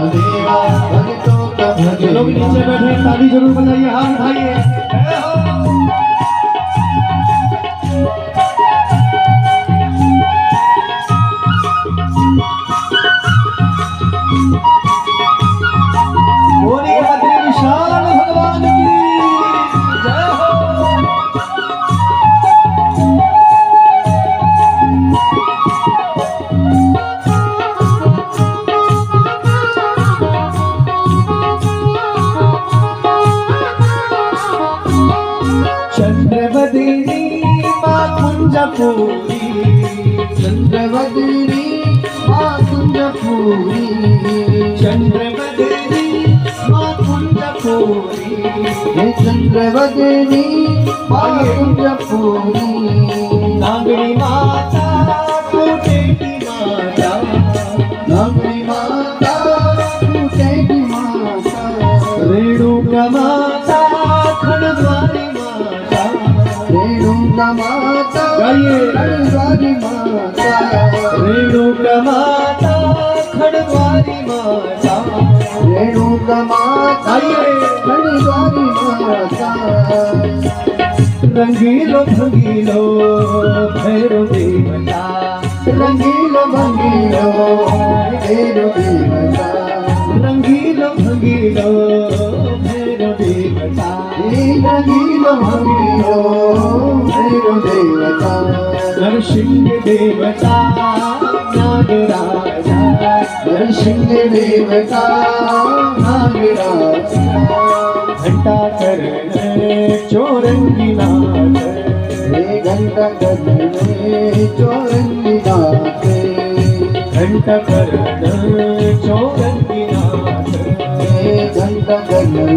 महादेवा भक्तों का जो लोग नीचे बैठे हैं ताली जरूर बजाइए, हाथ उठाइए। बोलिए बद्री विशाल भगवान की जय हो। चंद्रवदनी मां कुंजपुरी, चंद्रवदनी मां कुंजपुरी, चंद्रवदनी मां कुंजपुरी, हे चंद्रवदनी मां कुंजपुरी। नागरी माता कोटेटी माता, नागरी माता कुटेटी माता, रेणुका माता खंडवारी माता, रेणुका माता गाइए। खंडवारी माता, रेणुका माता खंडवारी माता, रेणुका माता खंडवारी माता। रंगीलो भंगीलो भैरव देवता, रंगीलो भंगीलो भैरव देवता, रंगीलो भंगीलो भैरव देवता, रंगीलो भंगीलो भैरव देवता। नरसिंह देवता नागराजा, नरसिंह देवता नागराजा, घंटा करण चौरंगी नाथ, हे घंटा करने चौरंगी नाथ, घंटा करण चौरंगी नाथ, हे घंटा करने